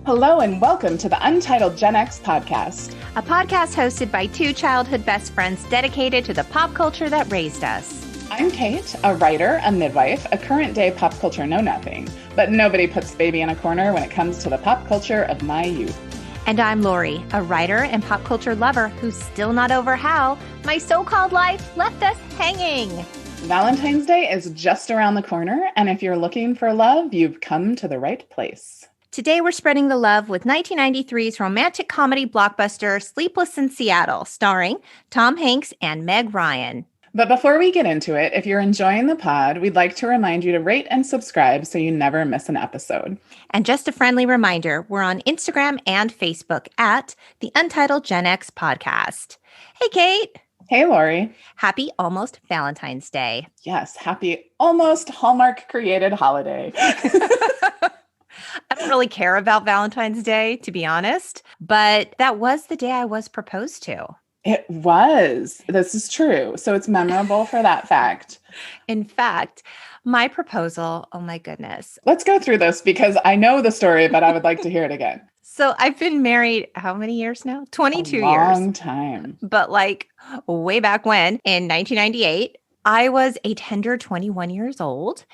Hello and welcome to the Untitled Gen X podcast. A podcast hosted by two childhood best friends dedicated to the pop culture that raised us. I'm Cate, a writer, a midwife, a current day pop culture know-nothing. But nobody puts baby in a corner when it comes to the pop culture of my youth. And I'm Lori, a writer and pop culture lover who's still not over how my so-called life left us hanging. Valentine's Day is just around the corner, and if you're looking for love, you've come to the right place. Today, we're spreading the love with 1993's romantic comedy blockbuster Sleepless in Seattle, starring Tom Hanks and Meg Ryan. But before we get into it, if you're enjoying the pod, we'd like to remind you to rate and subscribe so you never miss an episode. And just a friendly reminder, we're on Instagram and Facebook at the Untitled Gen X Podcast. Hey, Cate. Hey, Lori. Happy almost Valentine's Day. Yes, happy almost Hallmark-created holiday. I don't really care about Valentine's Day, to be honest, but that was the day I was proposed to. It was. This is true. So it's memorable for that fact. In fact, my proposal, oh my goodness. Let's go through this because I know the story, but I would like to hear it again. So I've been married how many years now? 22 years. Long time. But like way back when, in 1998, I was a tender 21 years old.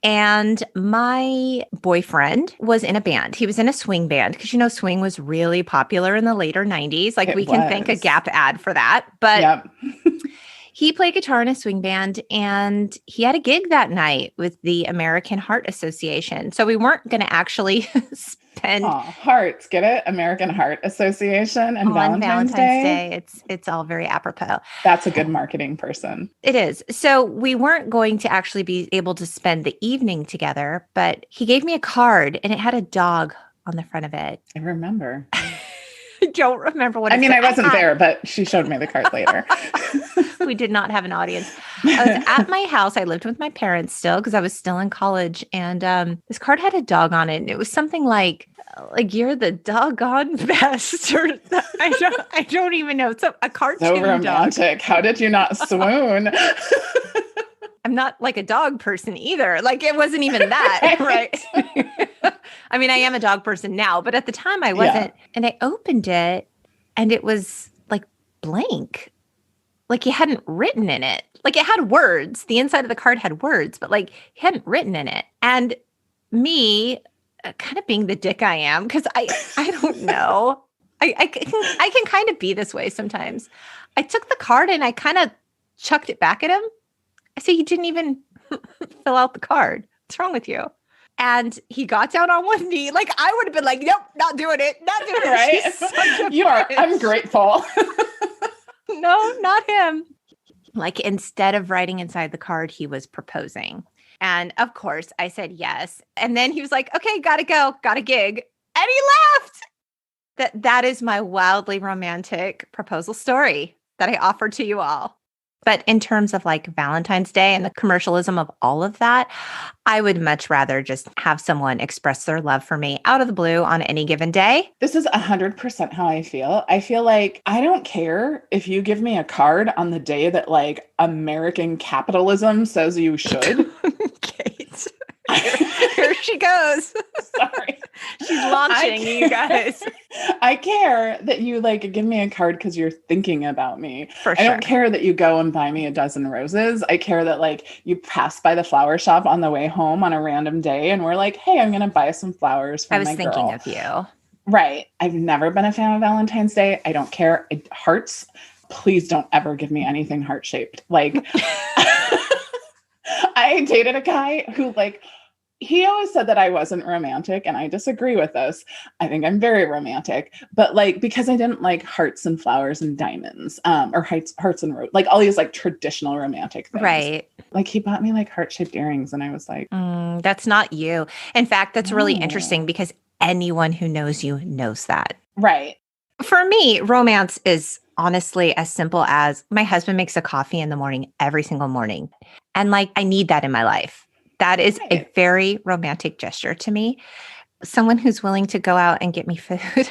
And my boyfriend was in a band. He was in a swing band because, you know, swing was really popular in the later 90s. Like we can thank a Gap ad for that. But yep. He played guitar in a swing band and he had a gig that night with the American Heart Association. So we weren't going to actually spend hearts, get it? American Heart Association and Valentine's Day. It's all very apropos. That's a good marketing person. It is. So we weren't going to actually be able to spend the evening together, but he gave me a card and it had a dog on the front of it. I remember. I don't remember what it said. I wasn't there, but she showed me the card later. We did not have an audience. I was at my house. I lived with my parents still because I was still in college. And this card had a dog on it. And it was something like you're the doggone best. Or I don't even know. It's a cartoon so romantic. Dog. How did you not swoon? I'm not like a dog person either. Like it wasn't even that, right? I mean, I am a dog person now, but at the time I wasn't. Yeah. And I opened it and it was like blank. Like he hadn't written in it. Like it had words. The inside of the card had words, but like he hadn't written in it. And me kind of being the dick I am, because I don't know. I can kind of be this way sometimes. I took the card and I kind of chucked it back at him. I said, you didn't even fill out the card. What's wrong with you? And he got down on one knee. Like I would have been like, nope, not doing it. Not doing it. Right? You are ungrateful. No, not him. Like instead of writing inside the card, he was proposing. And of course I said yes. And then he was like, okay, gotta go, got a gig. And he left. That is my wildly romantic proposal story that I offered to you all. But in terms of like Valentine's Day and the commercialism of all of that, I would much rather just have someone express their love for me out of the blue on any given day. This is 100% how I feel. I feel like I don't care if you give me a card on the day that like American capitalism says you should. Kate, here she goes. Sorry. She's launching you guys. I care that you like give me a card because you're thinking about me. For sure. I don't care that you go and buy me a dozen roses. I care that like you pass by the flower shop on the way home on a random day and we're like, hey, I'm going to buy some flowers for my girl. I was thinking of you. Right. I've never been a fan of Valentine's Day. I don't care. Hearts, please don't ever give me anything heart-shaped. Like I dated a guy who like, he always said that I wasn't romantic, and I disagree with this. I think I'm very romantic, but like, because I didn't like hearts and flowers and diamonds, or hearts and like all these like traditional romantic things. Right. Like he bought me like heart-shaped earrings and I was like, that's not you. In fact, that's really interesting because anyone who knows you knows that. Right. For me, romance is honestly as simple as my husband makes a coffee in the morning every single morning. And like, I need that in my life. That is a very romantic gesture to me. Someone who's willing to go out and get me food.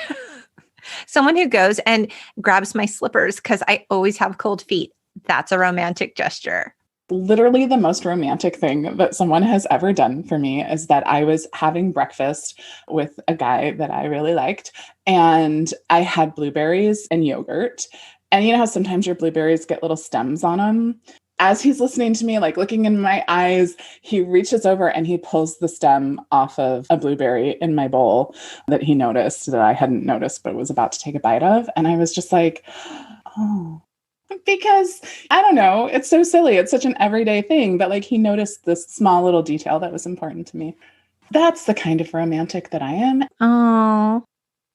Someone who goes and grabs my slippers because I always have cold feet. That's a romantic gesture. Literally the most romantic thing that someone has ever done for me is that I was having breakfast with a guy that I really liked, and I had blueberries and yogurt. And you know how sometimes your blueberries get little stems on them? As he's listening to me, like looking in my eyes, he reaches over and he pulls the stem off of a blueberry in my bowl that he noticed that I hadn't noticed but was about to take a bite of. And I was just like, oh. Because I don't know, it's so silly. It's such an everyday thing, but like he noticed this small little detail that was important to me. That's the kind of romantic that I am. Oh,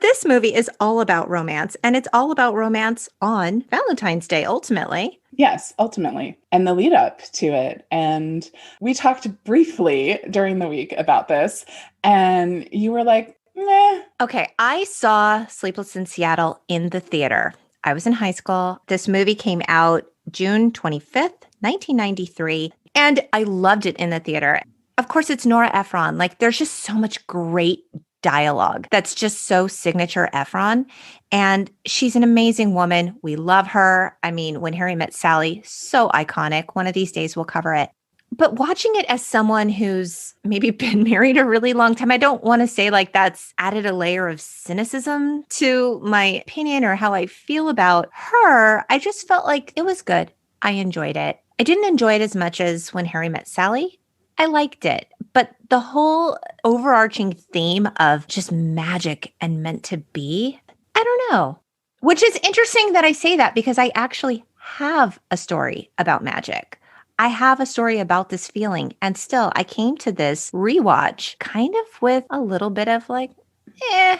this movie is all about romance, and it's all about romance on Valentine's Day, ultimately. Yes, ultimately. And the lead up to it. And we talked briefly during the week about this, and you were like, meh. Okay, I saw Sleepless in Seattle in the theater. I was in high school. This movie came out June 25th, 1993, and I loved it in the theater. Of course, it's Nora Ephron. Like, there's just so much great dialogue that's just so signature Ephron. And she's an amazing woman. We love her. I mean, When Harry Met Sally, so iconic. One of these days we'll cover it. But watching it as someone who's maybe been married a really long time, I don't want to say like that's added a layer of cynicism to my opinion or how I feel about her. I just felt like it was good. I enjoyed it. I didn't enjoy it as much as When Harry Met Sally. I liked it. But the whole overarching theme of just magic and meant to be, I don't know. Which is interesting that I say that because I actually have a story about magic. I have a story about this feeling. And still, I came to this rewatch kind of with a little bit of like, eh.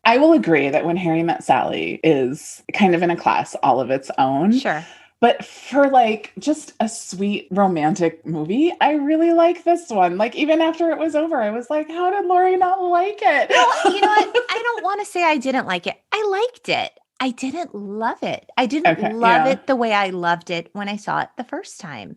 I will agree that When Harry Met Sally is kind of in a class all of its own. Sure. But for like just a sweet romantic movie, I really like this one. Like even after it was over, I was like, how did Lori not like it? Well, you know what? I don't want to say I didn't like it. I liked it. I didn't love it. I didn't love it the way I loved it when I saw it the first time.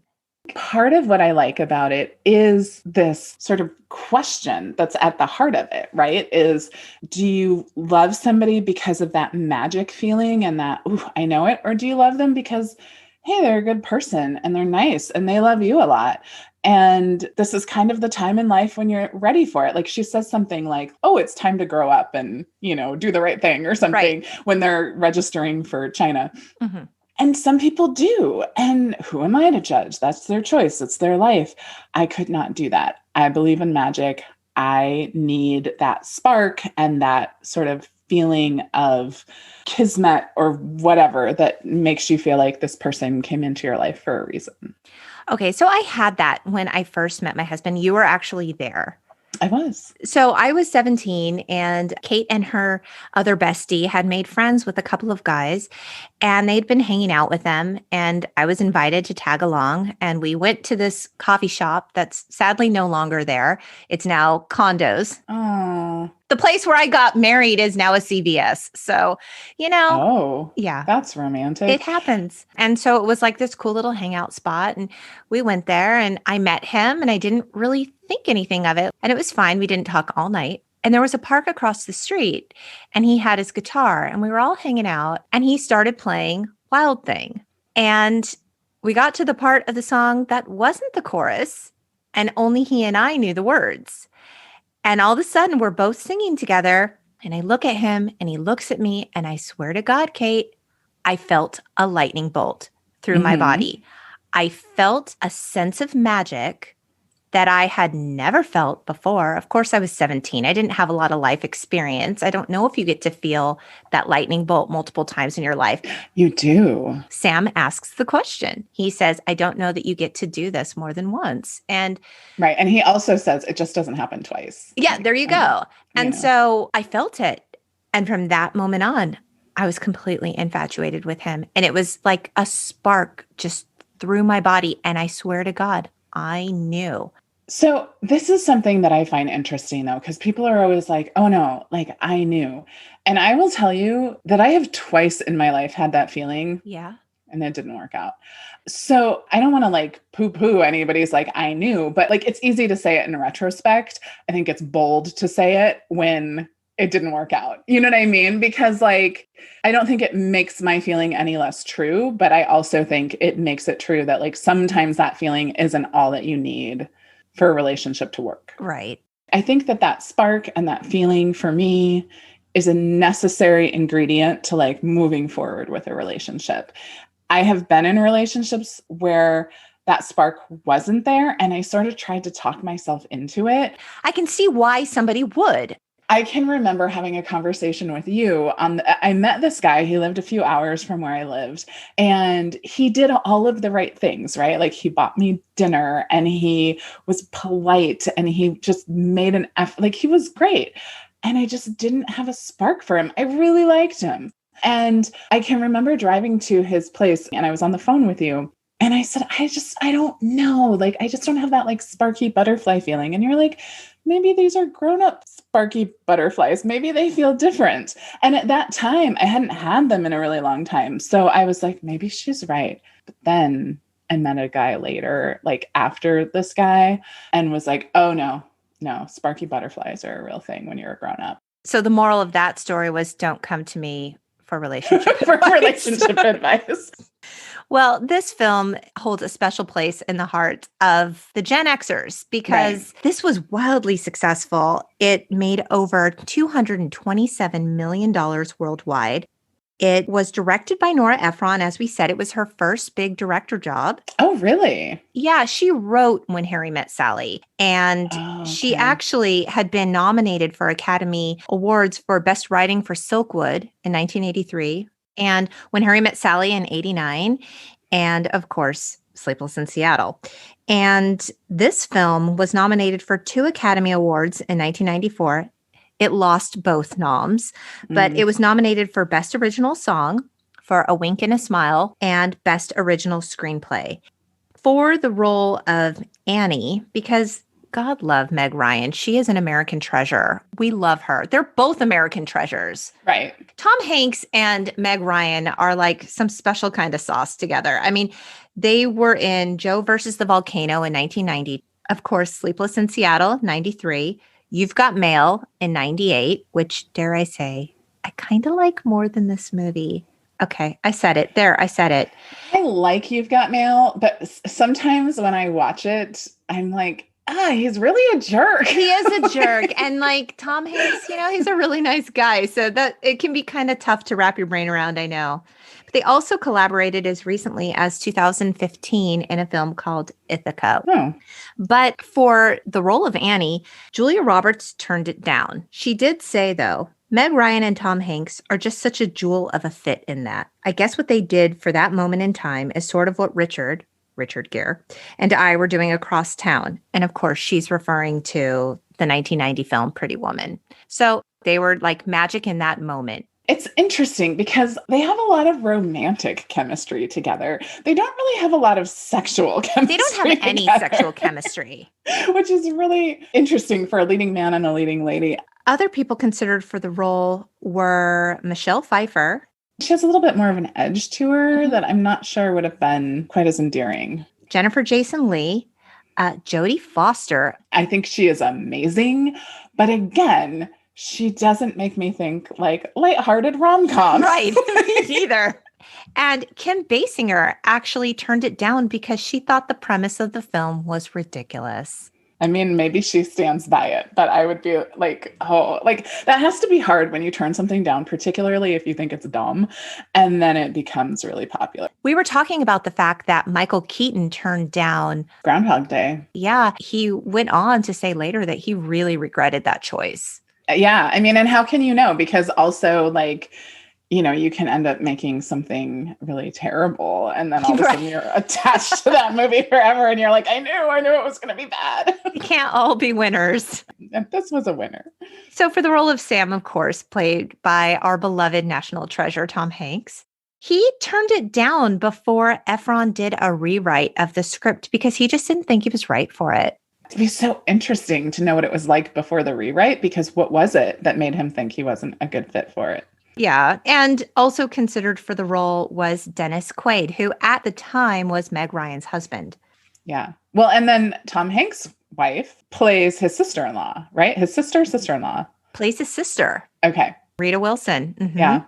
Part of what I like about it is this sort of question that's at the heart of it, right? Is do you love somebody because of that magic feeling and that, ooh, I know it? Or do you love them because, hey, they're a good person and they're nice and they love you a lot? And this is kind of the time in life when you're ready for it. Like she says something like, oh, it's time to grow up and, you know, do the right thing or something when they're registering for China. Mm-hmm. And some people do. And who am I to judge? That's their choice. It's their life. I could not do that. I believe in magic. I need that spark and that sort of feeling of kismet or whatever that makes you feel like this person came into your life for a reason. Okay. So I had that when I first met my husband. You were actually there. I was. So I was 17 and Cate and her other bestie had made friends with a couple of guys and they'd been hanging out with them. And I was invited to tag along and we went to this coffee shop that's sadly no longer there. It's now condos. Oh. The place where I got married is now a CVS. So, you know. Oh, yeah, that's romantic. It happens. And so it was like this cool little hangout spot. And we went there and I met him and I didn't really think anything of it. And it was fine. We didn't talk all night. And there was a park across the street and he had his guitar and we were all hanging out and he started playing Wild Thing. And we got to the part of the song that wasn't the chorus and only he and I knew the words. And all of a sudden, we're both singing together. And I look at him and he looks at me. And I swear to God, Cate, I felt a lightning bolt through my body. I felt a sense of magic that I had never felt before. Of course, I was 17. I didn't have a lot of life experience. I don't know if you get to feel that lightning bolt multiple times in your life. You do. Sam asks the question. He says, I don't know that you get to do this more than once. And right. And he also says it just doesn't happen twice. Yeah, there you go. And so I felt it. And from that moment on, I was completely infatuated with him. And it was like a spark just through my body. And I swear to God, I knew. So this is something that I find interesting, though, because people are always like, oh, no, like I knew. And I will tell you that I have twice in my life had that feeling. Yeah. And it didn't work out. So I don't want to like poo-poo anybody's like, I knew, but like, it's easy to say it in retrospect. I think it's bold to say it when it didn't work out. You know what I mean? Because like, I don't think it makes my feeling any less true, but I also think it makes it true that like sometimes that feeling isn't all that you need for a relationship to work. Right. I think that that spark and that feeling for me is a necessary ingredient to like moving forward with a relationship. I have been in relationships where that spark wasn't there, and I sort of tried to talk myself into it. I can see why somebody would. I can remember having a conversation with you I met this guy. He lived a few hours from where I lived, and he did all of the right things, right? Like he bought me dinner and he was polite and he just made an effort. Like he was great. And I just didn't have a spark for him. I really liked him. And I can remember driving to his place and I was on the phone with you. And I said, I don't know. Like, I just don't have that like sparky butterfly feeling. And you're like, maybe these are grown-up sparky butterflies. Maybe they feel different. And at that time, I hadn't had them in a really long time. So I was like, maybe she's right. But then I met a guy later, like after this guy, and was like, oh no, sparky butterflies are a real thing when you're a grown-up. So the moral of that story was don't come to me for relationship for relationship advice. Well, this film holds a special place in the heart of the Gen Xers because this was wildly successful. It made over $227 million worldwide. It was directed by Nora Ephron. As we said, it was her first big director job. Oh, really? Yeah, she wrote When Harry Met Sally. And she actually had been nominated for Academy Awards for Best Writing for Silkwood in 1983. And When Harry Met Sally in 89, and of course, Sleepless in Seattle. And this film was nominated for 2 Academy Awards in 1994. It lost both noms, but it was nominated for Best Original Song, for A Wink and a Smile, and Best Original Screenplay. For the role of Annie, because God love Meg Ryan. She is an American treasure. We love her. They're both American treasures. Right. Tom Hanks and Meg Ryan are like some special kind of sauce together. I mean, they were in Joe versus the Volcano in 1990. Of course, Sleepless in Seattle, 93. You've Got Mail in 98, which, dare I say, I kind of like more than this movie. Okay, I said it. There, I said it. I like You've Got Mail, but sometimes when I watch it, I'm like, he's really a jerk. He is a jerk. And like Tom Hanks, he's a really nice guy. So that it can be kind of tough to wrap your brain around, I know. But they also collaborated as recently as 2015 in a film called Ithaca. Oh. But for the role of Annie, Julia Roberts turned it down. She did say, though, Meg Ryan and Tom Hanks are just such a jewel of a fit in that. I guess what they did for that moment in time is sort of what Richard Gere, and I were doing across town. And of course, she's referring to the 1990 film Pretty Woman. So they were like magic in that moment. It's interesting because they have a lot of romantic chemistry together. They don't really have a lot of sexual chemistry. They don't have any sexual chemistry. Which is really interesting for a leading man and a leading lady. Other people considered for the role were Michelle Pfeiffer. She has a little bit more of an edge to her that I'm not sure would have been quite as endearing. Jennifer Jason Leigh, Jodie Foster. I think she is amazing. But again, she doesn't make me think like lighthearted rom-com. Right. Me neither. And Kim Basinger actually turned it down because she thought the premise of the film was ridiculous. I mean, maybe she stands by it, but I would be like, that has to be hard when you turn something down, particularly if you think it's dumb, and then it becomes really popular. We were talking about the fact that Michael Keaton turned down Groundhog Day. Yeah, he went on to say later that he really regretted that choice. Yeah, I mean, and how can you know? Because also, like, you can end up making something really terrible. And then all of a sudden you're attached to that movie forever. And you're like, I knew it was going to be bad. We can't all be winners. And this was a winner. So for the role of Sam, of course, played by our beloved national treasure, Tom Hanks, he turned it down before Ephron did a rewrite of the script because he just didn't think he was right for it. It'd be so interesting to know what it was like before the rewrite, because what was it that made him think he wasn't a good fit for it? Yeah. And also considered for the role was Dennis Quaid, who at the time was Meg Ryan's husband. Yeah. Well, and then Tom Hanks' wife plays his sister-in-law, right? His sister-in-law. Plays his sister. Okay. Rita Wilson. Mm-hmm. Yeah.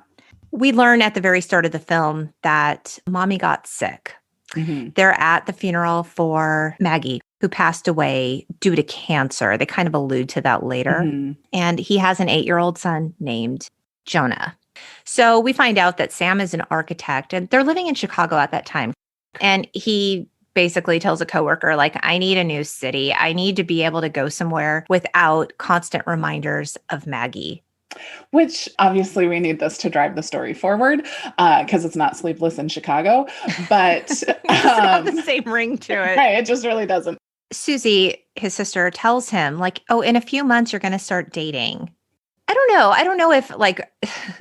We learn at the very start of the film that mommy got sick. Mm-hmm. They're at the funeral for Maggie, who passed away due to cancer. They kind of allude to that later. Mm-hmm. And he has an 8-year-old son named Jonah. So we find out that Sam is an architect and they're living in Chicago at that time. And he basically tells a coworker, like, I need a new city. I need to be able to go somewhere without constant reminders of Maggie. Which obviously we need this to drive the story forward because it's not Sleepless in Chicago, but It doesn't have the same ring to it. Right, it just really doesn't. Susie, his sister, tells him, like, oh, in a few months, you're going to start dating. I don't know. I don't know if, like,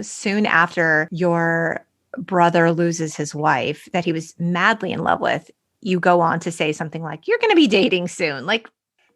soon after your brother loses his wife that he was madly in love with, you go on to say something like, you're going to be dating soon. Like,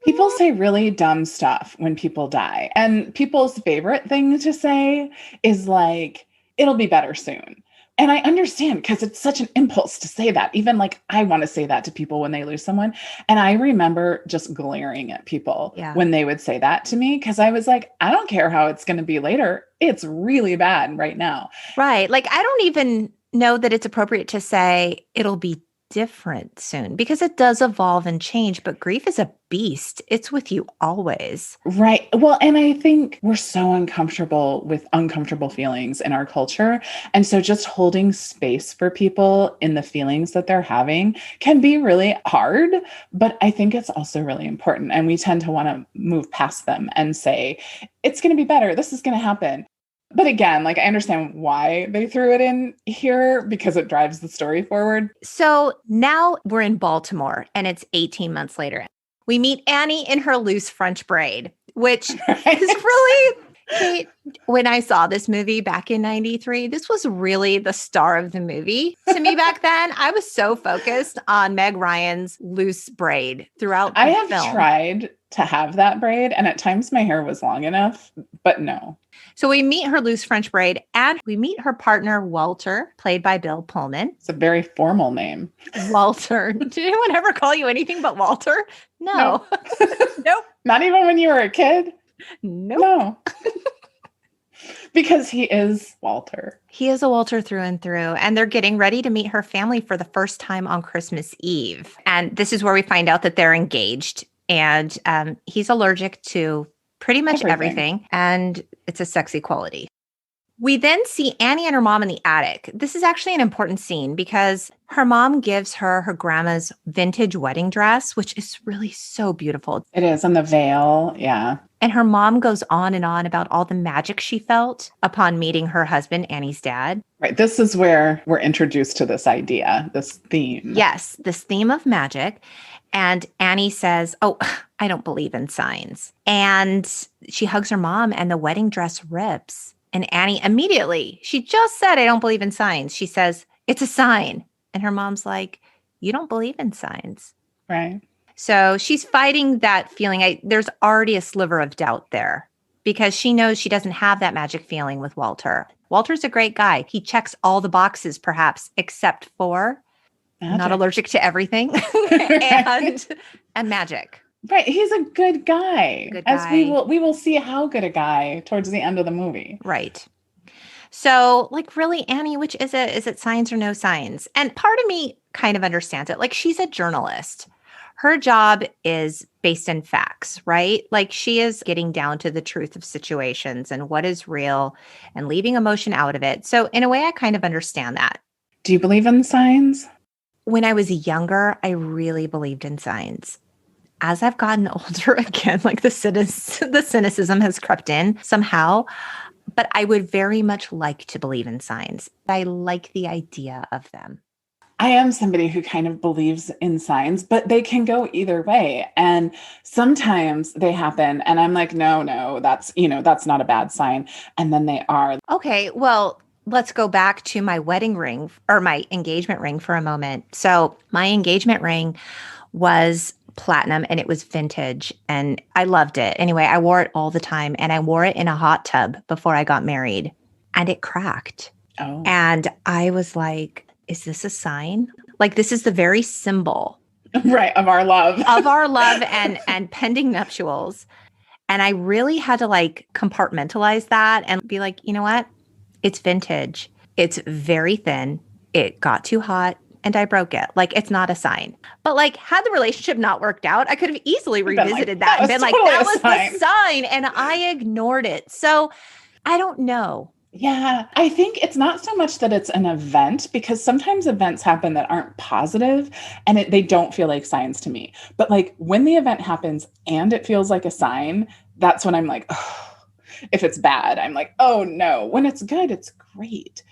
people say really dumb stuff when people die. And people's favorite thing to say is like, it'll be better soon. And I understand because it's such an impulse to say that. Even like I want to say that to people when they lose someone. And I remember just glaring at people when they would say that to me because I was like, I don't care how it's going to be later. It's really bad right now. Right. Like, I don't even know that it's appropriate to say it'll be different soon because it does evolve and change, but grief is a beast. It's with you always. Right. Well, and I think we're so uncomfortable with uncomfortable feelings in our culture. And so just holding space for people in the feelings that they're having can be really hard, but I think it's also really important. And we tend to want to move past them and say, it's going to be better. This is going to happen. But again, like I understand why they threw it in here because it drives the story forward. So now we're in Baltimore and it's 18 months later. We meet Annie in her loose French braid, which is really, Cate, when I saw this movie back in 93, this was really the star of the movie to me back then. I was so focused on Meg Ryan's loose braid throughout the film. I have tried to have that braid and at times my hair was long enough, but no. So we meet her loose French braid and we meet her partner, Walter, played by Bill Pullman. It's a very formal name. Walter. Did anyone ever call you anything but Walter? No. Nope. Not even when you were a kid? Nope. No. Because he is Walter. He is a Walter through and through. And they're getting ready to meet her family for the first time on Christmas Eve. And this is where we find out that they're engaged. And he's allergic to pretty much everything. And it's a sexy quality. We then see Annie and her mom in the attic. This is actually an important scene because her mom gives her grandma's vintage wedding dress, which is really so beautiful. It is. And the veil. Yeah. And her mom goes on and on about all the magic she felt upon meeting her husband, Annie's dad. Right. This is where we're introduced to this idea, this theme. Yes, this theme of magic. And Annie says, oh, I don't believe in signs. And she hugs her mom and the wedding dress rips. And Annie immediately, she just said, I don't believe in signs. She says, it's a sign. And her mom's like, you don't believe in signs. Right. So she's fighting that feeling. There's already a sliver of doubt there because she knows she doesn't have that magic feeling with Walter. Walter's a great guy. He checks all the boxes, perhaps, except for not allergic to everything and magic. Right. He's a good guy. As we will see how good a guy towards the end of the movie. Right. So, like, really, Annie, which is it? Is it signs or no signs? And part of me kind of understands it. Like, she's a journalist. Her job is based in facts, right? Like, she is getting down to the truth of situations and what is real and leaving emotion out of it. So, in a way, I kind of understand that. Do you believe in signs? When I was younger, I really believed in signs. As I've gotten older, again, like the cynicism has crept in somehow, but I would very much like to believe in signs. I like the idea of them. I am somebody who kind of believes in signs, but they can go either way. And sometimes they happen and I'm like, no, that's not a bad sign. And then they are. Okay, well, let's go back to my wedding ring or my engagement ring for a moment. So my engagement ring was platinum and it was vintage and I loved it. Anyway, I wore it all the time and I wore it in a hot tub before I got married and it cracked. Oh. And I was like, is this a sign? Like, this is the very symbol. Right. Of our love. Of our love and pending nuptials. And I really had to like compartmentalize that and be like, you know what? It's vintage. It's very thin. It got too hot and I broke it. Like, it's not a sign. But like, had the relationship not worked out, I could have easily revisited that and been like, that was the sign. And I ignored it. So I don't know. Yeah, I think it's not so much that it's an event, because sometimes events happen that aren't positive and they don't feel like signs to me. But like when the event happens and it feels like a sign, that's when I'm like, oh, if it's bad, I'm like, oh no. When it's good, it's great.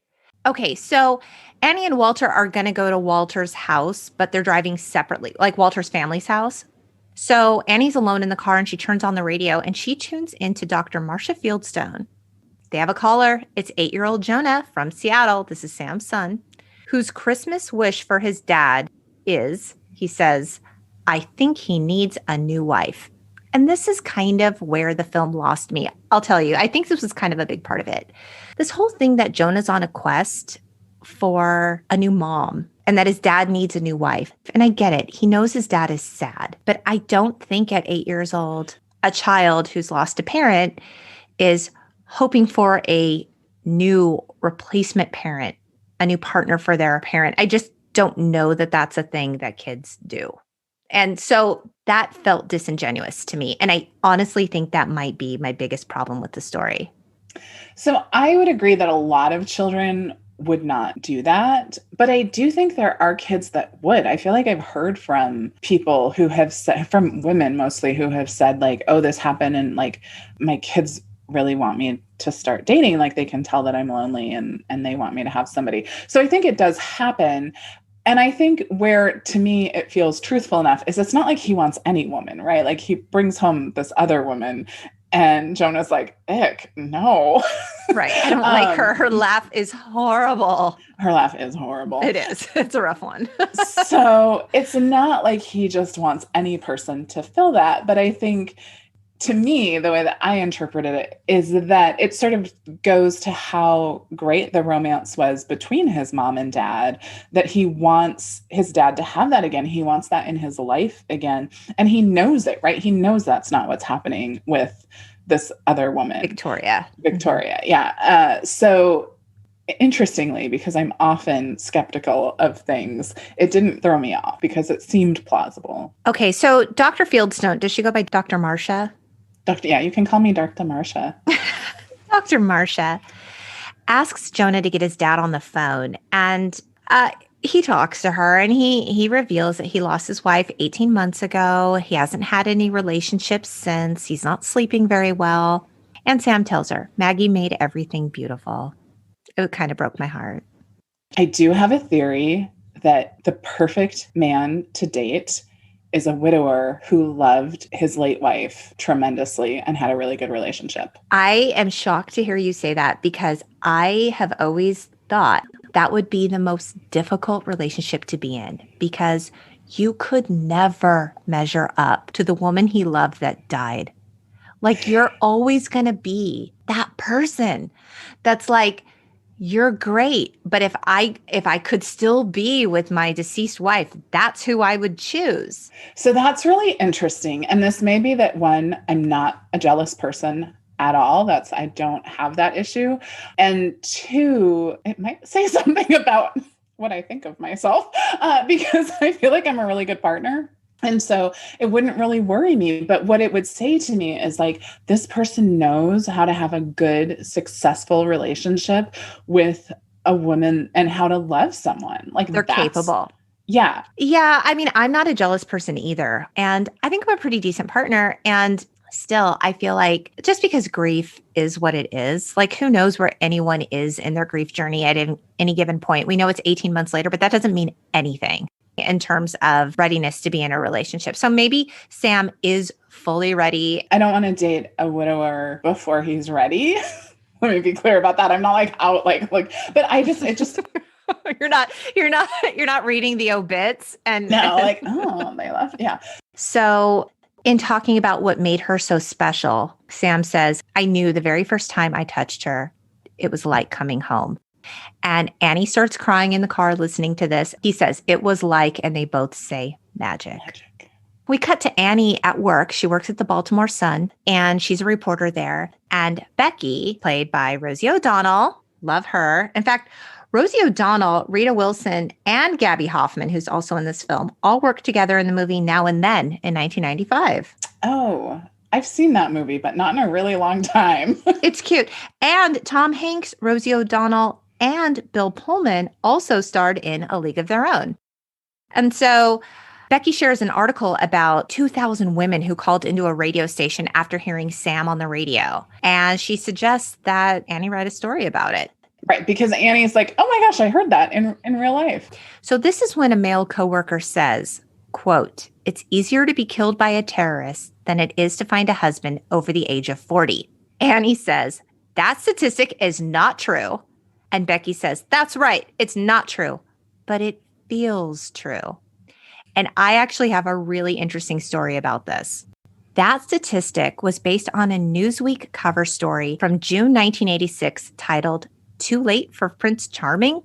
Okay, so Annie and Walter are going to go to Walter's house, but they're driving separately, like Walter's family's house. So Annie's alone in the car and she turns on the radio and she tunes into Dr. Marcia Fieldstone. They have a caller. It's 8-year-old Jonah from Seattle. This is Sam's son, whose Christmas wish for his dad is, he says, I think he needs a new wife. And this is kind of where the film lost me. I'll tell you, I think this was kind of a big part of it. This whole thing that Jonah's on a quest for a new mom and that his dad needs a new wife. And I get it. He knows his dad is sad. But I don't think at 8 years old, a child who's lost a parent is hoping for a new replacement parent, a new partner for their parent. I just don't know that that's a thing that kids do. And so that felt disingenuous to me. And I honestly think that might be my biggest problem with the story. So I would agree that a lot of children would not do that. But I do think there are kids that would. I feel like I've heard from people who have said, from women mostly, who have said like, oh, this happened and like my kids really want me to start dating. Like they can tell that I'm lonely and they want me to have somebody. So I think it does happen. And I think where, to me, it feels truthful enough is it's not like he wants any woman, right? Like he brings home this other woman and Jonah's like, ick, no. Right. I don't like her. Her laugh is horrible. Her laugh is horrible. It is. It's a rough one. So it's not like he just wants any person to fill that. But I think, to me, the way that I interpreted it is that it sort of goes to how great the romance was between his mom and dad, that he wants his dad to have that again. He wants that in his life again. And he knows it, right? He knows that's not what's happening with this other woman. Victoria. Yeah. So interestingly, because I'm often skeptical of things, it didn't throw me off because it seemed plausible. Okay. So Dr. Fieldstone, does she go by Dr. Marcia? Yeah, you can call me Dr. Marcia. Dr. Marcia asks Jonah to get his dad on the phone. And he talks to her and he reveals that he lost his wife 18 months ago. He hasn't had any relationships since. He's not sleeping very well. And Sam tells her, Maggie made everything beautiful. It kind of broke my heart. I do have a theory that the perfect man to date is a widower who loved his late wife tremendously and had a really good relationship. I am shocked to hear you say that because I have always thought that would be the most difficult relationship to be in because you could never measure up to the woman he loved that died. Like you're always going to be that person that's like, you're great, but if I could still be with my deceased wife, that's who I would choose. So that's really interesting. And this may be that one, I'm not a jealous person at all. I don't have that issue. And two, it might say something about what I think of myself because I feel like I'm a really good partner. And so it wouldn't really worry me. But what it would say to me is like, this person knows how to have a good, successful relationship with a woman and how to love someone. Like they're capable. Yeah. Yeah. I mean, I'm not a jealous person either. And I think I'm a pretty decent partner. And still, I feel like just because grief is what it is, like who knows where anyone is in their grief journey at any given point. We know it's 18 months later, but that doesn't mean anything in terms of readiness to be in a relationship. So maybe Sam is fully ready. I don't want to date a widower before he's ready. Let me be clear about that. I'm not like out like, but it just you're not reading the obits and no, like, oh, they left. Yeah. So in talking about what made her so special, Sam says, I knew the very first time I touched her, it was like coming home. And Annie starts crying in the car listening to this. He says, it was like, and they both say magic. We cut to Annie at work. She works at the Baltimore Sun, and she's a reporter there. And Becky, played by Rosie O'Donnell, love her. In fact, Rosie O'Donnell, Rita Wilson, and Gabby Hoffman, who's also in this film, all worked together in the movie Now and Then in 1995. Oh, I've seen that movie, but not in a really long time. It's cute. And Tom Hanks, Rosie O'Donnell, and Bill Pullman also starred in A League of Their Own. And so Becky shares an article about 2,000 women who called into a radio station after hearing Sam on the radio. And she suggests that Annie write a story about it. Right, because Annie's like, oh my gosh, I heard that in real life. So this is when a male coworker says, quote, "It's easier to be killed by a terrorist than it is to find a husband over the age of 40. Annie says, that statistic is not true. And Becky says, that's right, it's not true, but it feels true. And I actually have a really interesting story about this. That statistic was based on a Newsweek cover story from June 1986 titled "Too Late for Prince Charming?"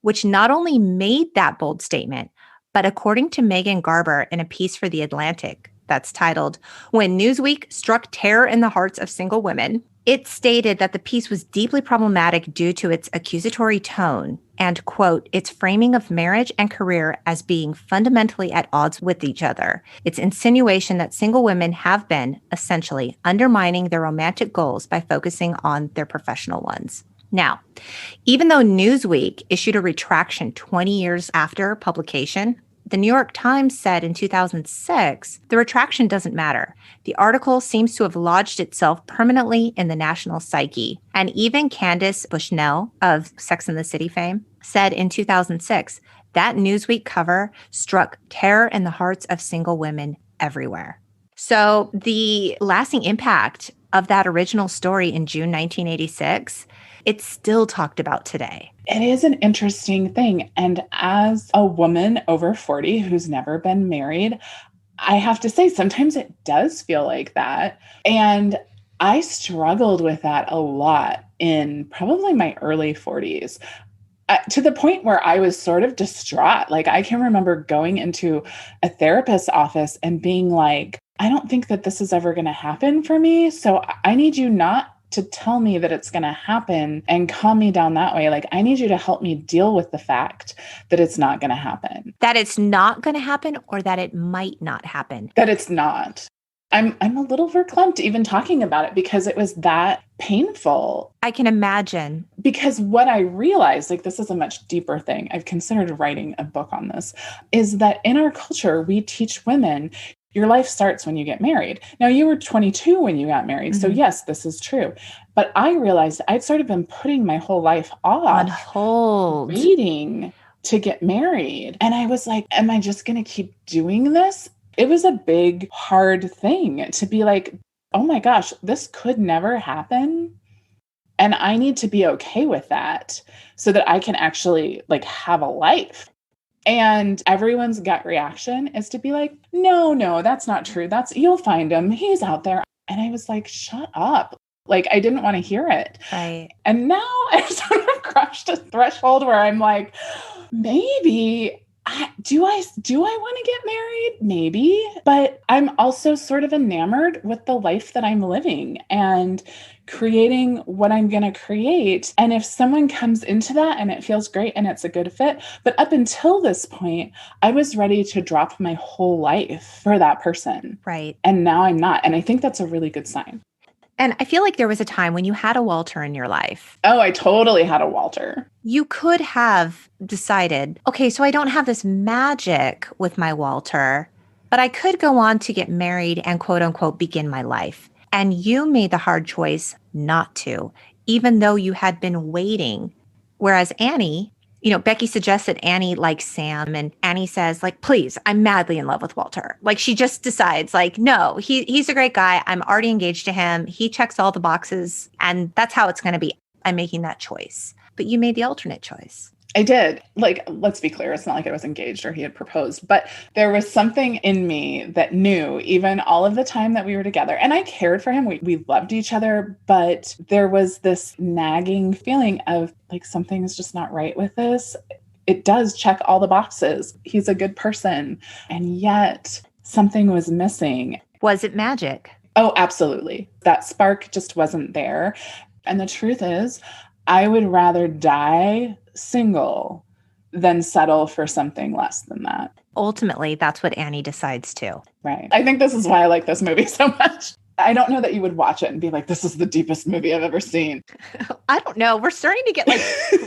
which not only made that bold statement, but according to Megan Garber in a piece for The Atlantic that's titled "When Newsweek Struck Terror in the Hearts of Single Women," it stated that the piece was deeply problematic due to its accusatory tone and, quote, its framing of marriage and career as being fundamentally at odds with each other. Its insinuation that single women have been, essentially, undermining their romantic goals by focusing on their professional ones. Now, even though Newsweek issued a retraction 20 years after publication, the New York Times said in 2006, the retraction doesn't matter. The article seems to have lodged itself permanently in the national psyche. And even Candace Bushnell of Sex and the City fame said in 2006, that Newsweek cover struck terror in the hearts of single women everywhere. So the lasting impact of that original story in June 1986, it's still talked about today. It is an interesting thing. And as a woman over 40 who's never been married, I have to say, sometimes it does feel like that. And I struggled with that a lot in probably my early 40s. To the point where I was sort of distraught. Like, I can remember going into a therapist's office and being like, I don't think that this is ever going to happen for me. So I need you not to tell me that it's going to happen and calm me down that way. Like, I need you to help me deal with the fact that it's not going to happen. That it's not going to happen, or that it might not happen? That it's not. I'm a little verklempt even talking about it because it was that painful. I can imagine. Because what I realized, like, this is a much deeper thing, I've considered writing a book on this, is that in our culture, we teach women your life starts when you get married. Now, you were 22 when you got married. Mm-hmm. So yes, this is true. But I realized I'd sort of been putting my whole life off, on hold, waiting to get married. And I was like, am I just going to keep doing this? It was a big, hard thing to be like, oh my gosh, this could never happen. And I need to be okay with that so that I can actually like have a life. And everyone's gut reaction is to be like, no, that's not true. You'll find him. He's out there. And I was like, shut up. Like, I didn't want to hear it. Right. And now I've sort of crossed a threshold where I'm like, maybe do I want to get married? Maybe. But I'm also sort of enamored with the life that I'm living and creating what I'm going to create. And if someone comes into that and it feels great and it's a good fit, but up until this point, I was ready to drop my whole life for that person. Right. And now I'm not. And I think that's a really good sign. And I feel like there was a time when you had a Walter in your life. Oh, I totally had a Walter. You could have decided, okay, so I don't have this magic with my Walter, but I could go on to get married and quote unquote begin my life. And you made the hard choice not to, even though you had been waiting. Whereas Annie, Becky suggests that Annie likes Sam, and Annie says, like, please, I'm madly in love with Walter. Like, she just decides, like, no, he's a great guy. I'm already engaged to him. He checks all the boxes, and that's how it's going to be. I'm making that choice. But you made the alternate choice. I did. Like, let's be clear. It's not like I was engaged or he had proposed, but there was something in me that knew even all of the time that we were together, and I cared for him. We loved each other, but there was this nagging feeling of like, something is just not right with this. it does check all the boxes. He's a good person. And yet something was missing. Was it magic? Oh, absolutely. That spark just wasn't there. And the truth is, I would rather die single than settle for something less than that. Ultimately, that's what Annie decides to. Right. I think this is why I like this movie so much. I don't know that you would watch it and be like, this is the deepest movie I've ever seen. I don't know. We're starting to get like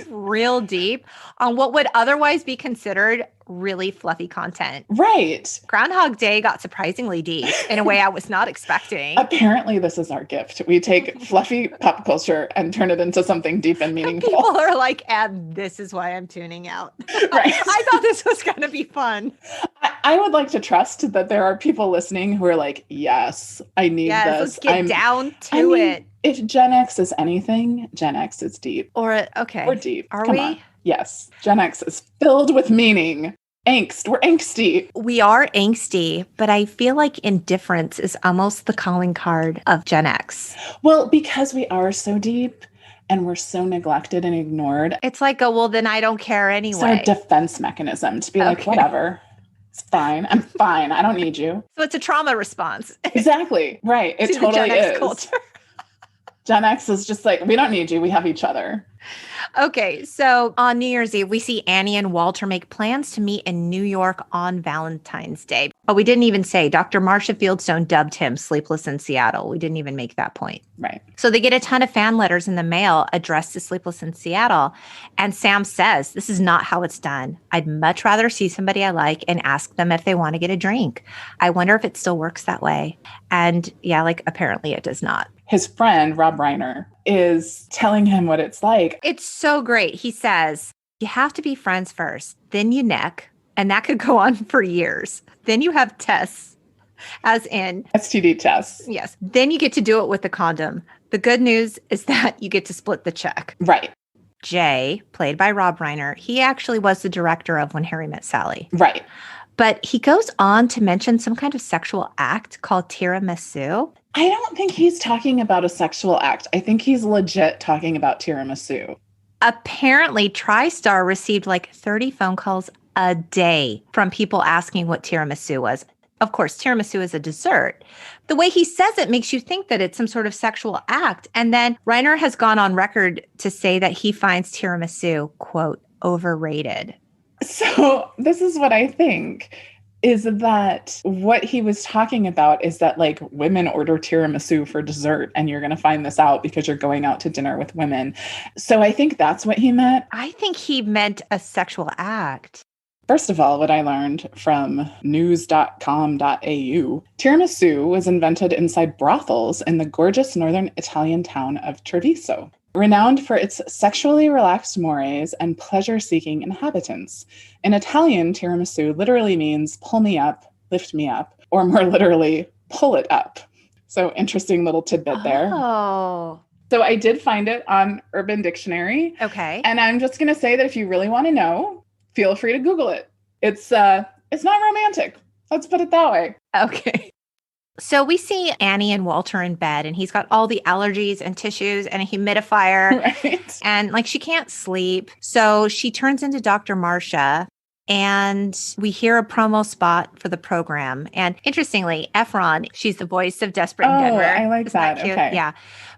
real deep on what would otherwise be considered really fluffy content. Right. Groundhog Day got surprisingly deep in a way I was not expecting. Apparently, this is our gift. We take fluffy pop culture and turn it into something deep and meaningful. People are like, and this is why I'm tuning out. Right. I thought this was going to be fun. I would like to trust that there are people listening who are like, yes, I need this. Let's get down to it. If Gen X is anything, Gen X is deep. Okay. We're deep. Come on. Yes. Gen X is filled with meaning. Angst. We're angsty. We are angsty, but I feel like indifference is almost the calling card of Gen X. Well, because we are so deep and we're so neglected and ignored. It's like, oh, well, then I don't care anyway. It's our defense mechanism to be like, whatever. It's fine. I'm fine. I don't need you. So it's a trauma response. Exactly. Right. It totally is. Culture. Gen X is just like, we don't need you. We have each other. Okay, so on New Year's Eve, we see Annie and Walter make plans to meet in New York on Valentine's Day. Oh, we didn't even say Dr. Marcia Fieldstone dubbed him Sleepless in Seattle. We didn't even make that point. Right. So they get a ton of fan letters in the mail addressed to Sleepless in Seattle. And Sam says, this is not how it's done. I'd much rather see somebody I like and ask them if they want to get a drink. I wonder if it still works that way. And yeah, like apparently it does not. His friend, Rob Reiner, is telling him what it's like. It's so great. He says, you have to be friends first, then you neck, and that could go on for years. Then you have tests, as in STD tests. Yes. Then you get to do it with the condom. The good news is that you get to split the check. Right. Jay, played by Rob Reiner, he actually was the director of When Harry Met Sally. Right. But he goes on to mention some kind of sexual act called tiramisu. I don't think he's talking about a sexual act. I think he's legit talking about tiramisu. Apparently, TriStar received like 30 phone calls a day from people asking what tiramisu was. Of course, tiramisu is a dessert. The way he says it makes you think that it's some sort of sexual act. And then Reiner has gone on record to say that he finds tiramisu, quote, overrated. So this is what I think. Is that what he was talking about is that like women order tiramisu for dessert and you're going to find this out because you're going out to dinner with women. So I think that's what he meant. I think he meant a sexual act. First of all, what I learned from news.com.au, tiramisu was invented inside brothels in the gorgeous northern Italian town of Treviso. Renowned for its sexually relaxed mores and pleasure-seeking inhabitants. In Italian, tiramisu literally means pull me up, lift me up, or more literally, pull it up. So interesting little tidbit there. Oh. So I did find it on Urban Dictionary. Okay. And I'm just going to say that if you really want to know, feel free to Google it. It's not romantic. Let's put it that way. Okay. So we see Annie and Walter in bed, and he's got all the allergies and tissues and a humidifier. Right. And like she can't sleep. So she turns into Dr. Marcia, and we hear a promo spot for the program. And interestingly, Efron, she's the voice of Desperate in Denver. I like that. Okay. Yeah.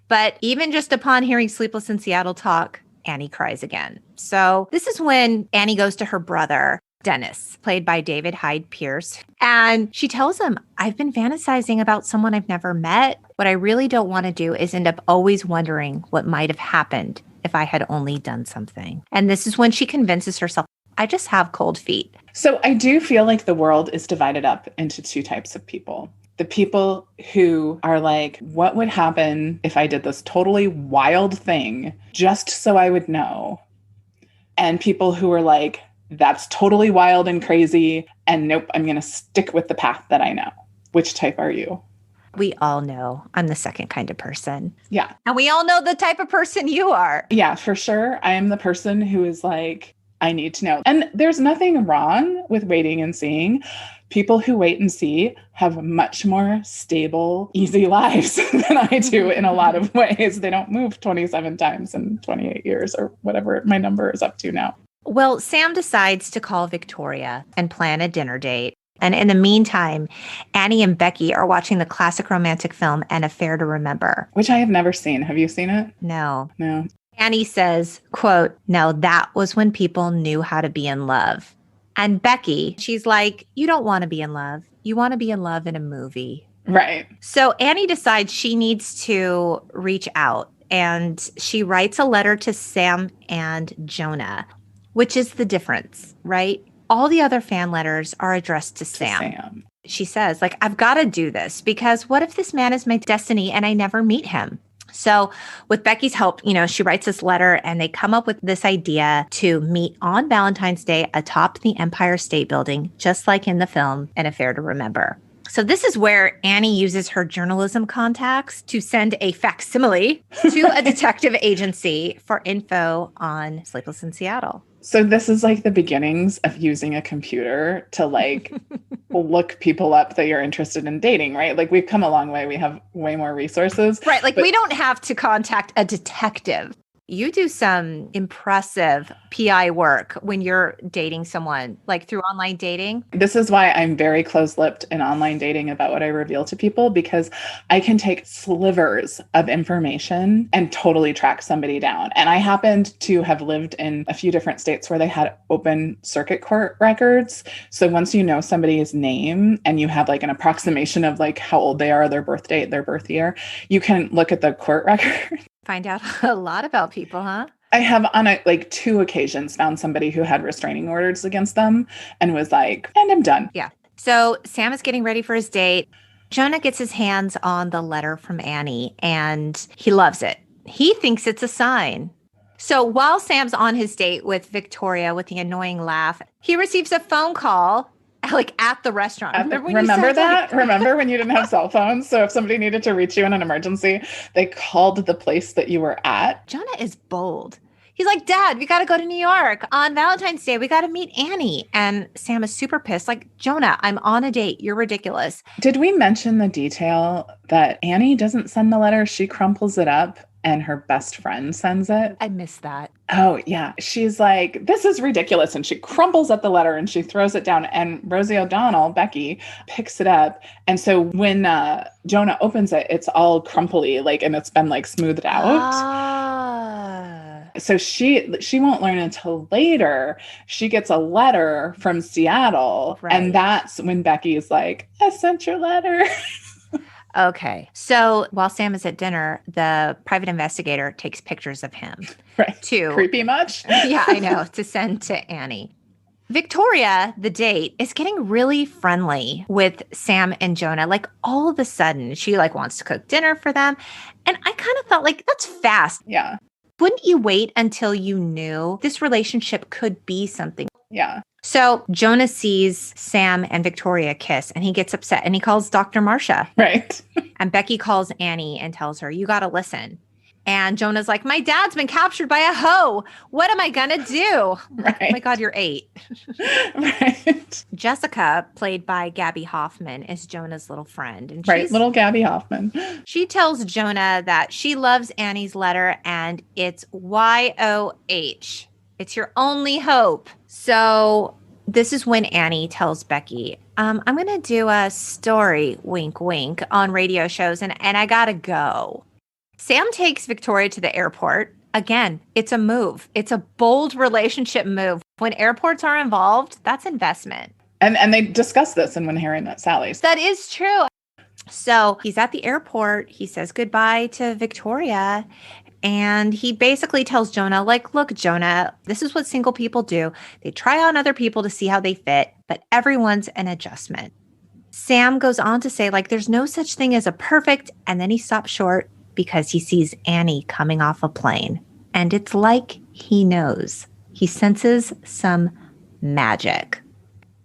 But even just upon hearing Sleepless in Seattle talk, Annie cries again. So this is when Annie goes to her brother, Dennis, played by David Hyde Pierce. And she tells him, I've been fantasizing about someone I've never met. What I really don't want to do is end up always wondering what might have happened if I had only done something. And this is when she convinces herself, I just have cold feet. So I do feel like the world is divided up into two types of people. The people who are like, what would happen if I did this totally wild thing just so I would know? And people who are like, that's totally wild and crazy. And nope, I'm going to stick with the path that I know. Which type are you? We all know I'm the second kind of person. Yeah. And we all know the type of person you are. Yeah, for sure. I am the person who is like, I need to know. And there's nothing wrong with waiting and seeing. People who wait and see have much more stable, easy lives than I do in a lot of ways. They don't move 27 times in 28 years or whatever my number is up to now. Well, Sam decides to call Victoria and plan a dinner date. And in the meantime, Annie and Becky are watching the classic romantic film An Affair to Remember. Which I have never seen. Have you seen it? No. No. Annie says, quote, "Now that was when people knew how to be in love." And Becky, she's like, "You don't want to be in love. You want to be in love in a movie." Right. So Annie decides she needs to reach out, and she writes a letter to Sam and Jonah, which is the difference, right? All the other fan letters are addressed to Sam. She says, like, "I've got to do this because what if this man is my destiny and I never meet him?" So with Becky's help, she writes this letter and they come up with this idea to meet on Valentine's Day atop the Empire State Building, just like in the film An Affair to Remember. So this is where Annie uses her journalism contacts to send a facsimile to a detective agency for info on Sleepless in Seattle. So this is like the beginnings of using a computer to like look people up that you're interested in dating, right? Like we've come a long way. We have way more resources. Right. Like we don't have to contact a detective. You do some impressive PI work when you're dating someone, like through online dating. This is why I'm very close-lipped in online dating about what I reveal to people, because I can take slivers of information and totally track somebody down. And I happened to have lived in a few different states where they had open circuit court records. So once you know somebody's name and you have like an approximation of like how old they are, their birth date, their birth year, you can look at the court record. Find out a lot about people, huh? I have on two occasions found somebody who had restraining orders against them and was like, and I'm done. Yeah. So Sam is getting ready for his date. Jonah gets his hands on the letter from Annie and he loves it. He thinks it's a sign. So while Sam's on his date with Victoria with the annoying laugh, he receives a phone call like at the restaurant. Remember that? Remember when you didn't have cell phones? So if somebody needed to reach you in an emergency, they called the place that you were at. Jonah is bold. He's like, "Dad, we got to go to New York on Valentine's Day. We got to meet Annie." And Sam is super pissed. Like, "Jonah, I'm on a date. You're ridiculous." Did we mention the detail that Annie doesn't send the letter? She crumples it up and her best friend sends it. I missed that. Oh, yeah. She's like, "This is ridiculous." And she crumbles up the letter and she throws it down. And Rosie O'Donnell, Becky, picks it up. And so when Jonah opens it, it's all crumply, and it's been smoothed out. So she won't learn until later. She gets a letter from Seattle. Right. And that's when Becky is like, "I sent your letter." Okay. So while Sam is at dinner, the private investigator takes pictures of him. Right. Creepy much? Yeah, I know. To send to Annie. Victoria, the date, is getting really friendly with Sam and Jonah. Like all of a sudden, she wants to cook dinner for them. And I kind of thought that's fast. Yeah. Wouldn't you wait until you knew this relationship could be something? Yeah. So Jonah sees Sam and Victoria kiss and he gets upset and he calls Dr. Marcia. Right. And Becky calls Annie and tells her, "You got to listen." And Jonah's like, "My dad's been captured by a hoe. What am I going to do?" Right. Oh my God, you're 8. Right. Jessica, played by Gabby Hoffman, is Jonah's little friend. And right, little Gabby Hoffman. She tells Jonah that she loves Annie's letter and it's YOH. It's your only hope. So this is when Annie tells Becky, I'm going to do a story, wink, wink, on radio shows, and I got to go. Sam takes Victoria to the airport. Again, it's a move. It's a bold relationship move. When airports are involved, that's investment. And they discuss this in When Harry Met Sally. That is true. So he's at the airport. He says goodbye to Victoria. And he basically tells Jonah, "Look, Jonah, this is what single people do. They try on other people to see how they fit, but everyone's an adjustment." Sam goes on to say, there's no such thing as a perfect, and then he stops short because he sees Annie coming off a plane. And it's like he knows. He senses some magic.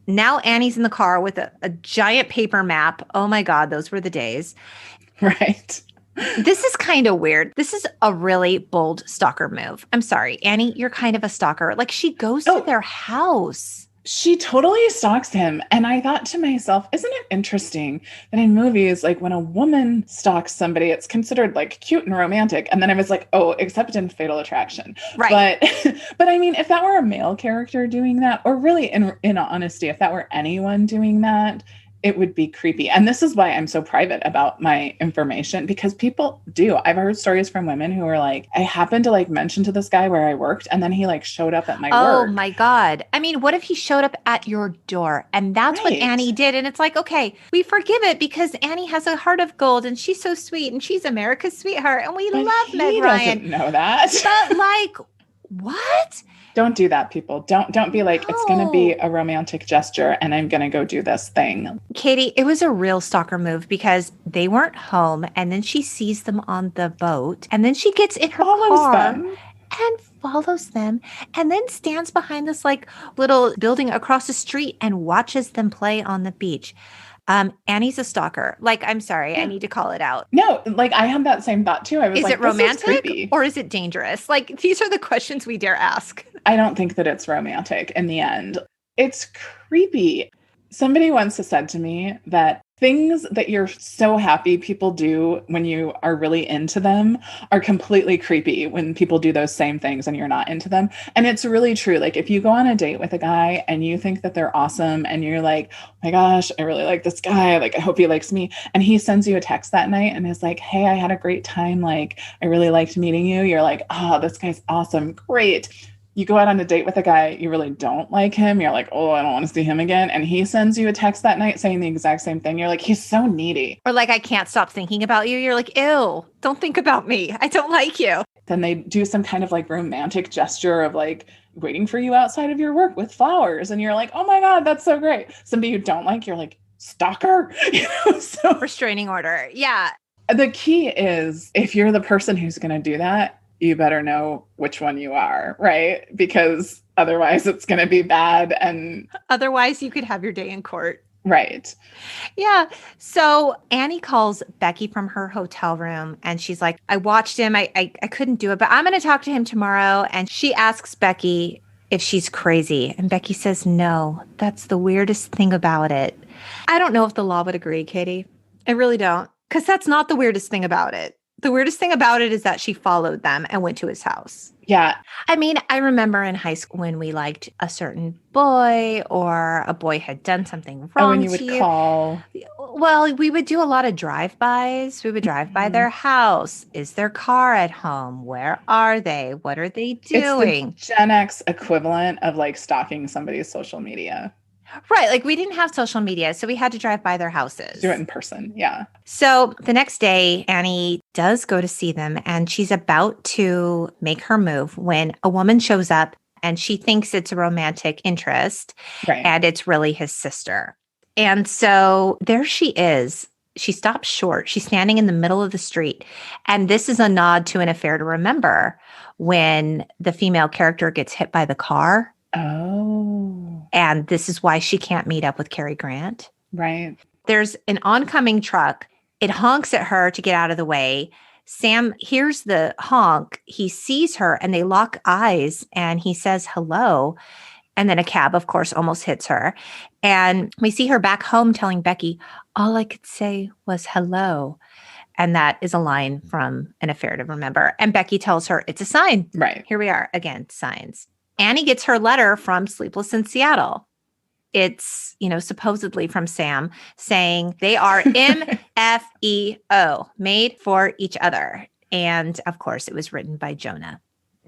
Now Annie's in the car with a giant paper map. Oh my God, those were the days. Right. This is kind of weird. This is a really bold stalker move. I'm sorry, Annie, you're kind of a stalker. She goes to their house. she totally stalks him. And I thought to myself, isn't it interesting that in movies, like when a woman stalks somebody, it's considered like cute and romantic. And then I was like, oh, except in Fatal Attraction. Right. But I mean, if that were a male character doing that, or really in honesty, if that were anyone doing that, it would be creepy. And this is why I'm so private about my information, because people do. I've heard stories from women who are like, I happened to like mention to this guy where I worked, and then he like showed up at my work. Oh my God. I mean, what if he showed up at your door? And that's what Right. Annie did. And it's like, okay, we forgive it because Annie has a heart of gold and she's so sweet and she's America's sweetheart. And we But love he Meg Ryan. doesn't know that. But like, what? Don't do that, people. Don't be like, it's going to be No. a romantic gesture and I'm going to go do this thing. Katie, it was a real stalker move because they weren't home. And then she sees them on the boat. And then she gets in her Follows car them. and follows them and then stands behind this like little building across the street and watches them play on the beach. Annie's a stalker. Like, I'm sorry, I need to call it out. No, like I had that same thought too. I was Is like, it romantic this is creepy. or is it dangerous? Like, these are the questions we dare ask. I don't think that it's romantic in the end. It's creepy. Somebody once has said to me that things that you're so happy people do when you are really into them are completely creepy when people do those same things and you're not into them. And it's really true. Like if you go on a date with a guy and you think that they're awesome and you're like, oh my gosh, I really like this guy. Like, I hope he likes me. And he sends you a text that night and is like, hey, I had a great time. Like, I really liked meeting you. You're like, oh, this guy's awesome. Great. You go out on a date with a guy, you really don't like him. You're like, oh, I don't want to see him again. And he sends you a text that night saying the exact same thing. You're like, he's so needy. Or like, I can't stop thinking about you. You're like, ew, don't think about me. I don't like you. Then they do some kind of like romantic gesture of like waiting for you outside of your work with flowers. And you're like, oh my God, that's so great. Somebody you don't like, you're like, stalker. So Restraining order. Yeah. the key is if you're the person who's going to do that, you better know which one you are, right? Because otherwise it's going to be bad. And otherwise you could have your day in court. Right. Yeah. So Annie calls Becky from her hotel room and she's like, I watched him. I couldn't do it, but I'm going to talk to him tomorrow. And she asks Becky if she's crazy. And Becky says, no, that's the weirdest thing about it. I don't know if the law would agree, Katie. I really don't. Because that's not the weirdest thing about it. The weirdest thing about it is that she followed them and went to his house. Yeah. I mean, I remember in high school when we liked a certain boy or a boy had done something wrong. When you would call. Well, we would do a lot of drive-bys. We would drive by their house. Is their car at home? Where are they? What are they doing? It's the Gen X equivalent of like stalking somebody's social media. Right. Like we didn't have social media, so we had to drive by their houses. Do it in person. Yeah. So the next day, Annie does go to see them and she's about to make her move when a woman shows up and she thinks it's a romantic interest. Right. And it's really his sister. And so there she is. She stops short. She's standing in the middle of the street. And this is a nod to an affair to remember when the female character gets hit by the car. Oh. And this is why she can't meet up with Cary Grant. Right. There's an oncoming truck. It honks at her to get out of the way. Sam hears the honk. He sees her and they lock eyes and he says hello. And then a cab, of course, almost hits her. And we see her back home telling Becky, all I could say was hello. And that is a line from An Affair to Remember. And Becky tells her it's a sign. Right. Here we are again, signs. Annie gets her letter from Sleepless in Seattle. It's, supposedly from Sam saying they are MFEO, made for each other. And of course, it was written by Jonah.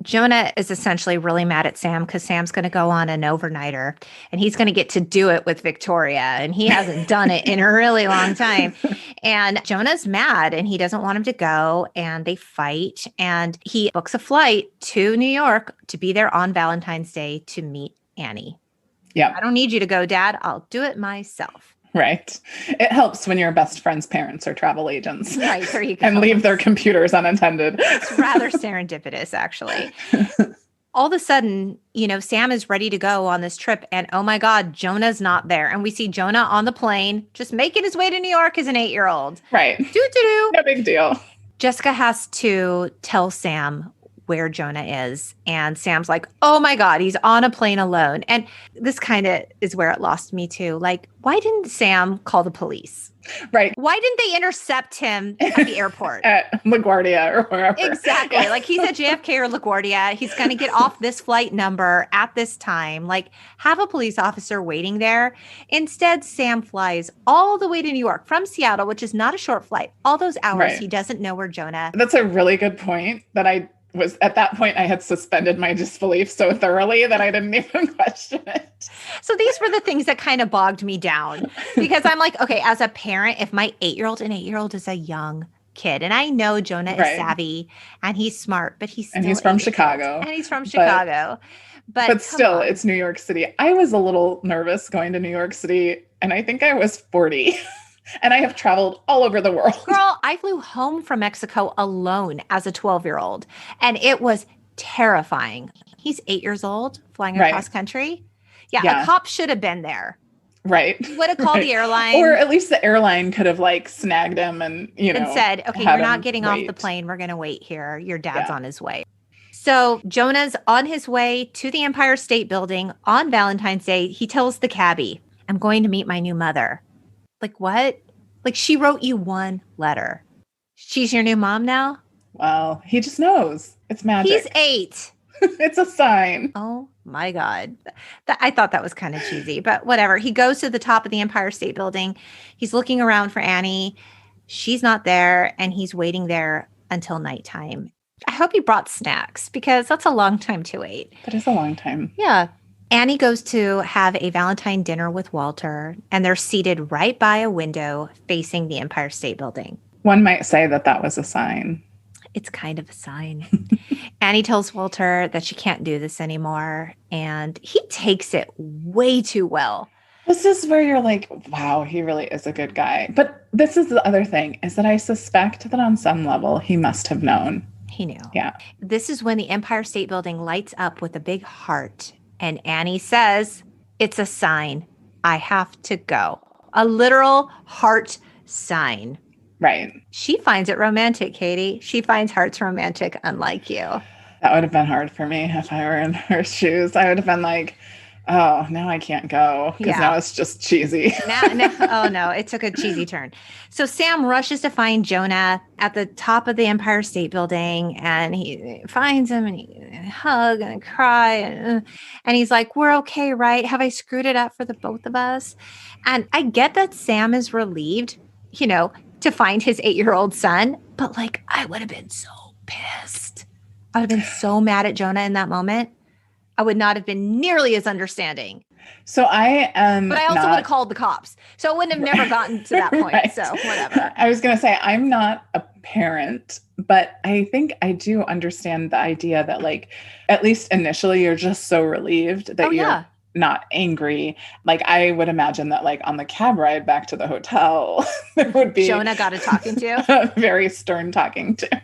Jonah is essentially really mad at Sam because Sam's going to go on an overnighter and he's going to get to do it with Victoria. And he hasn't done it in a really long time. And Jonah's mad and he doesn't want him to go. And they fight. And he books a flight to New York to be there on Valentine's Day to meet Annie. Yeah. I don't need you to go, Dad. I'll do it myself. Right. It helps when your best friend's parents are travel agents. Right. There you go. And leave their computers unattended. It's rather serendipitous, actually. All of a sudden, Sam is ready to go on this trip. And oh my God, Jonah's not there. And we see Jonah on the plane, just making his way to New York as an 8-year-old. Right. Do-do-do. No big deal. Jessica has to tell Sam where Jonah is. And Sam's like, oh my God, he's on a plane alone. And this kind of is where it lost me too. Like, why didn't Sam call the police? Right. Why didn't they intercept him at the airport? At LaGuardia or wherever. Exactly. Yeah. Like he's at JFK or LaGuardia. He's going to get off this flight number at this time. Like have a police officer waiting there. Instead, Sam flies all the way to New York from Seattle, which is not a short flight. All those hours, right. He doesn't know where Jonah. That's a really good point that I was at that point I had suspended my disbelief so thoroughly that I didn't even question it. So these were the things that kind of bogged me down because I'm like, okay, as a parent, if my 8-year-old is a young kid, and I know Jonah is savvy and he's smart, but he's from Chicago. And he's from Chicago. But still, it's New York City. I was a little nervous going to New York City, and I think I was 40. And I have traveled all over the world. Girl, I flew home from Mexico alone as a 12-year-old, and it was terrifying. He's 8 years old, flying across country. Yeah, a cop should have been there. Right. Would have called the airline. Or at least the airline could have like snagged him and, and said, okay, you're not getting off the plane. We're going to wait here. Your dad's on his way. So Jonah's on his way to the Empire State Building on Valentine's Day. He tells the cabbie, I'm going to meet my new mother. Like, what? Like, she wrote you one letter. She's your new mom now? Well, he just knows. It's magic. He's 8. It's a sign. Oh, my God. I thought that was kind of cheesy, but whatever. He goes to the top of the Empire State Building. He's looking around for Annie. She's not there, and he's waiting there until nighttime. I hope he brought snacks because that's a long time to wait. That is a long time. Yeah. Annie goes to have a Valentine dinner with Walter, and they're seated right by a window facing the Empire State Building. One might say that was a sign. It's kind of a sign. Annie tells Walter that she can't do this anymore, and he takes it way too well. This is where you're like, wow, he really is a good guy. But this is the other thing, is that I suspect that on some level he must have known. He knew. Yeah. This is when the Empire State Building lights up with a big heart. And Annie says, it's a sign. I have to go. A literal heart sign. Right. She finds it romantic, Katie. She finds hearts romantic, unlike you. That would have been hard for me if I were in her shoes. I would have been like, oh, now I can't go because now it's just cheesy. No, it took a cheesy turn. So Sam rushes to find Jonah at the top of the Empire State Building, and he finds him and he hug and cry. And he's like, we're okay, right? Have I screwed it up for the both of us? And I get that Sam is relieved, to find his 8-year-old son, but like, I would have been so pissed. I would have been so mad at Jonah in that moment. I would not have been nearly as understanding. So I am. But I also would have called the cops. So it wouldn't have never gotten to that point. Right. So whatever. I was going to say, I'm not a parent, but I think I do understand the idea that like, at least initially, you're just so relieved that you're not angry. Like I would imagine that like on the cab ride back to the hotel, there would be Jonah got a talking to. A very stern talking to.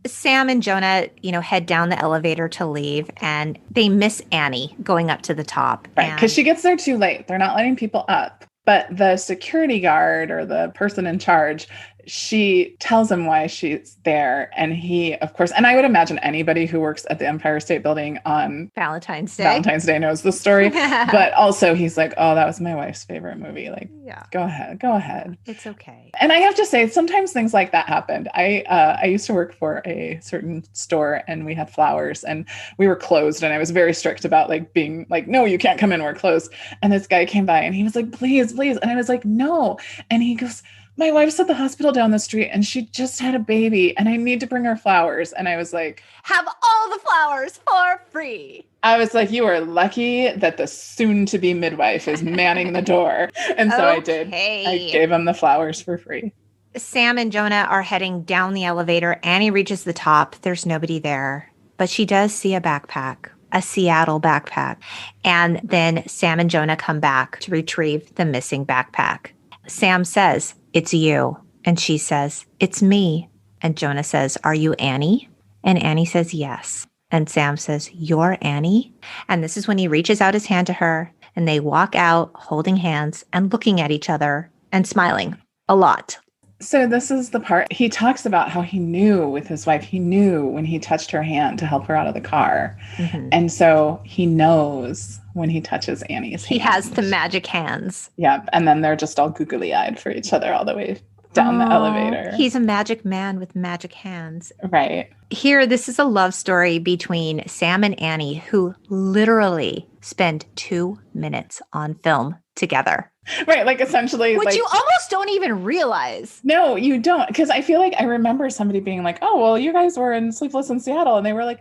Sam and Jonah, head down the elevator to leave, and they miss Annie going up to the top. Right, because she gets there too late. They're not letting people up. But the security guard or the person in charge, she tells him why she's there. And he, of course, and I would imagine anybody who works at the Empire State Building on Valentine's Day knows the story. But also he's like, oh, that was my wife's favorite movie. Like, go ahead. It's okay. And I have to say, sometimes things like that happened. I used to work for a certain store and we had flowers and we were closed. And I was very strict about like being like, no, you can't come in, we're closed. And this guy came by and he was like, please. And I was like, no. And he goes, my wife's at the hospital down the street and she just had a baby and I need to bring her flowers. And I was like, have all the flowers for free. I was like, you are lucky that the soon to be midwife is manning the door. And so I did. I gave him the flowers for free. Sam and Jonah are heading down the elevator. Annie reaches the top. There's nobody there, but she does see a backpack. A Seattle backpack. And then Sam and Jonah come back to retrieve the missing backpack. Sam says, it's you. And she says, it's me. And Jonah says, are you Annie? And Annie says, yes. And Sam says, you're Annie? And this is when he reaches out his hand to her and they walk out holding hands and looking at each other and smiling a lot. So this is the part he talks about how he knew with his wife, he knew when he touched her hand to help her out of the car. Mm-hmm. And so he knows when he touches Annie's hand. He has the magic hands. Yeah. And then they're just all googly eyed for each other all the way down the elevator. He's a magic man with magic hands. Right. Here, this is a love story between Sam and Annie, who literally spend 2 minutes on film together. Right. Like essentially. Which you almost don't even realize. No, you don't. Because I feel like I remember somebody being like, oh, well, you guys were in Sleepless in Seattle. And they were like,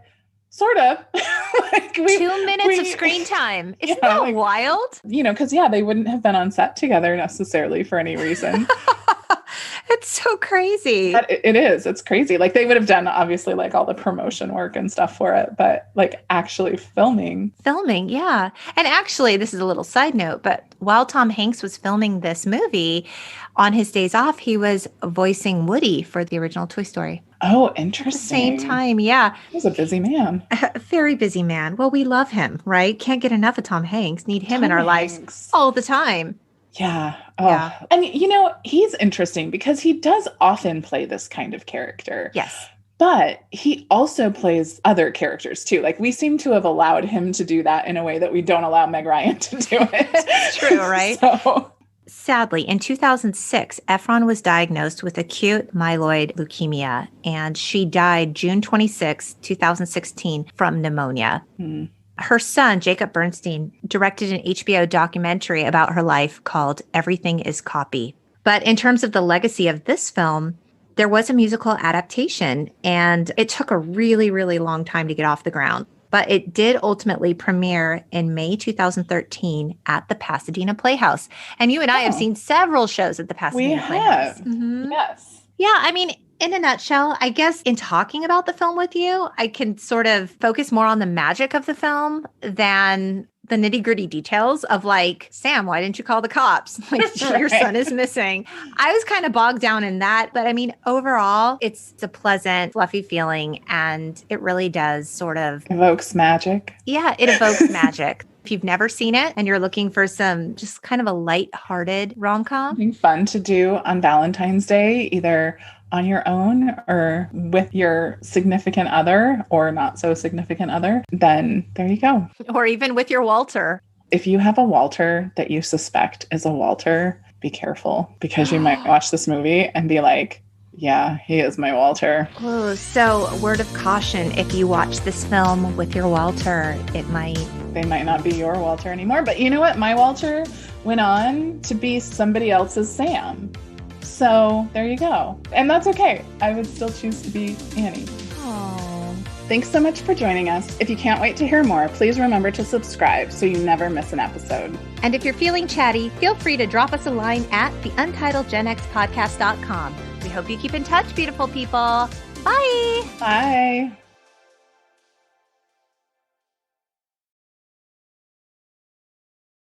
sort of. Like 2 minutes of screen time. Isn't that like, wild? You know, because, they wouldn't have been on set together necessarily for any reason. It's so crazy. It is. It's crazy. Like they would have done obviously like all the promotion work and stuff for it, but like actually filming. Yeah. And actually, this is a little side note, but while Tom Hanks was filming this movie, on his days off, he was voicing Woody for the original Toy Story. Oh, interesting. At the same time, yeah. He was a busy man. A very busy man. Well, we love him, right? Can't get enough of Tom Hanks. Need him in our lives all the time. Yeah. Oh. Yeah. And, he's interesting because he does often play this kind of character. Yes. But he also plays other characters too. Like we seem to have allowed him to do that in a way that we don't allow Meg Ryan to do it. It's true, right? Sadly, in 2006, Efron was diagnosed with acute myeloid leukemia, and she died June 26, 2016 from pneumonia. Her son, Jacob Bernstein, directed an HBO documentary about her life called Everything is Copy. But in terms of the legacy of this film, there was a musical adaptation, and it took a really, really long time to get off the ground. But it did ultimately premiere in May 2013 at the Pasadena Playhouse. And you and I have seen several shows at the Pasadena Playhouse. Mm-hmm. Yes. Yeah, I mean, in a nutshell, I guess in talking about the film with you, I can sort of focus more on the magic of the film than the nitty-gritty details of like, Sam, why didn't you call the cops? Like, your son is missing. I was kind of bogged down in that. But I mean, overall, it's a pleasant, fluffy feeling. And it really does sort of evokes magic. Yeah, it evokes magic. If you've never seen it and you're looking for some just kind of a light-hearted rom-com. Something fun to do on Valentine's Day, either on your own or with your significant other or not so significant other, then there you go. Or even with your Walter. If you have a Walter that you suspect is a Walter, be careful because you might watch this movie and be like, yeah, he is my Walter. Oh, so word of caution, if you watch this film with your Walter, they might not be your Walter anymore. But you know what? My Walter went on to be somebody else's Sam. So there you go. And that's okay. I would still choose to be Annie. Oh. Thanks so much for joining us. If you can't wait to hear more, please remember to subscribe so you never miss an episode. And if you're feeling chatty, feel free to drop us a line at theuntitledgenxpodcast.com. We hope you keep in touch, beautiful people. Bye. Bye.